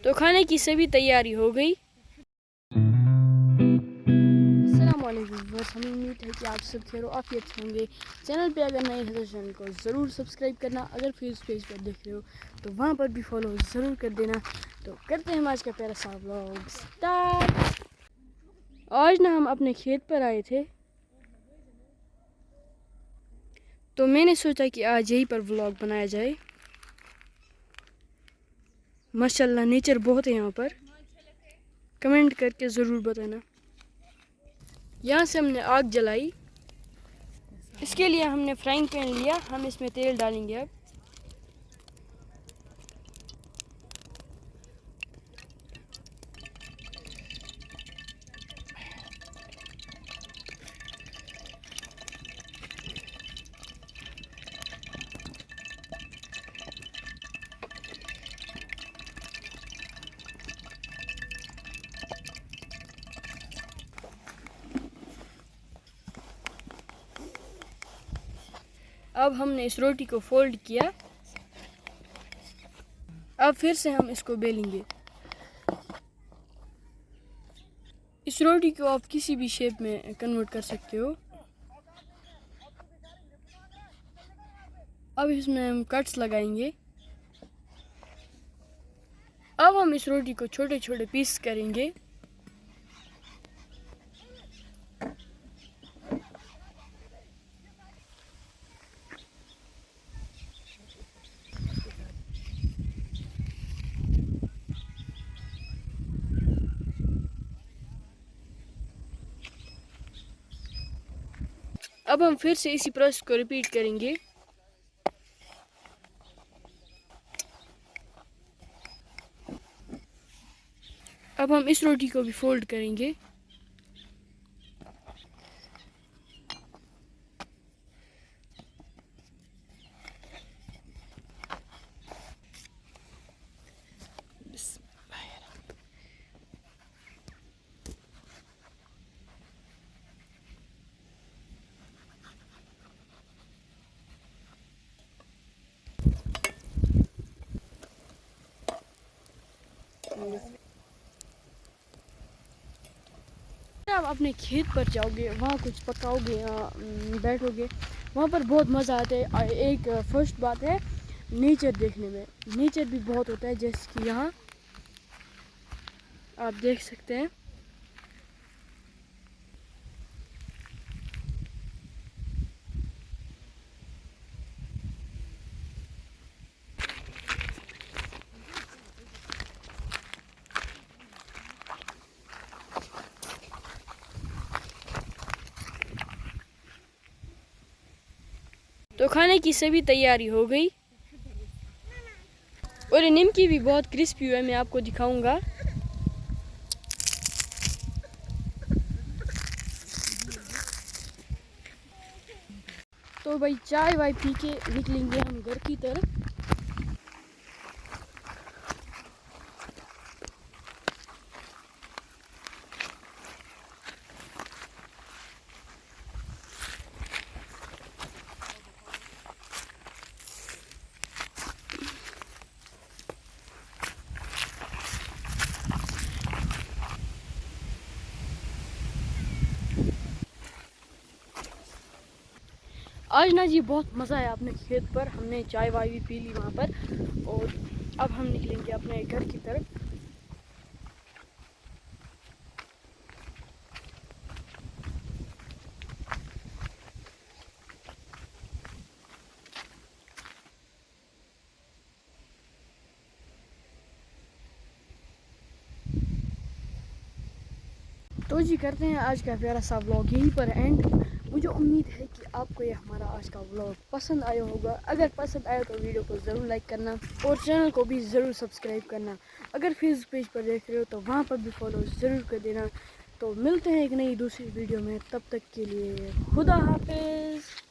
तो खाने की सभी तैयारी हो गई। अस्सलाम वालेकुम व्यूअर्स, हमें उम्मीद है कि आप सब खैर आफियत से होंगे। चैनल पे अगर नए हैं तो चैनल को ज़रूर सब्सक्राइब करना। अगर फेसबुक पेज पर देख रहे हो तो वहाँ पर भी फॉलो ज़रूर कर देना। तो करते हैं आज का प्यारा सा व्लॉग स्टार्ट। आज ना हम अपने खेत पर आए थे, तो मैंने सोचा कि आज यहीं पर व्लॉग बनाया जाए। माशाल्लाह नेचर बहुत है यहाँ पर। कमेंट करके ज़रूर बताना। यहाँ से हमने आग जलाई। इसके लिए हमने फ्राइंग पैन लिया, हम इसमें तेल डालेंगे। अब हमने इस रोटी को फोल्ड किया। अब फिर से हम इसको बेलेंगे। इस रोटी को आप किसी भी शेप में कन्वर्ट कर सकते हो। अब इसमें हम कट्स लगाएंगे। अब हम इस रोटी को छोटे छोटे पीस करेंगे। अब हम फिर से इसी प्रोसेस को रिपीट करेंगे। अब हम इस रोटी को भी फोल्ड करेंगे। आप अपने खेत पर जाओगे, वहाँ कुछ पकाओगे या बैठोगे, वहाँ पर बहुत मज़ा आता है। एक फर्स्ट बात है नेचर देखने में। नेचर भी बहुत होता है, जैसे कि यहाँ आप देख सकते हैं। तो खाने की सभी तैयारी हो गई और ये निमकी भी बहुत क्रिस्पी हुआ है, मैं आपको दिखाऊंगा। तो भाई चाय वाय पी के निकलेंगे हम घर की तरफ। आज ना जी बहुत मज़ा आया अपने खेत पर। हमने चाय वाय भी पी ली वहाँ पर और अब हम निकलेंगे अपने घर की तरफ। तो जी करते हैं आज का प्यारा सा व्लॉग यहीं पर एंड। मुझे उम्मीद है कि आपको ये हमारा आज का व्लॉग पसंद आया होगा। अगर पसंद आया तो वीडियो को ज़रूर लाइक करना और चैनल को भी ज़रूर सब्सक्राइब करना। अगर फेसबुक पेज पर देख रहे हो तो वहाँ पर भी फॉलो ज़रूर कर देना। तो मिलते हैं एक नई दूसरी वीडियो में, तब तक के लिए खुदा हाफिज़।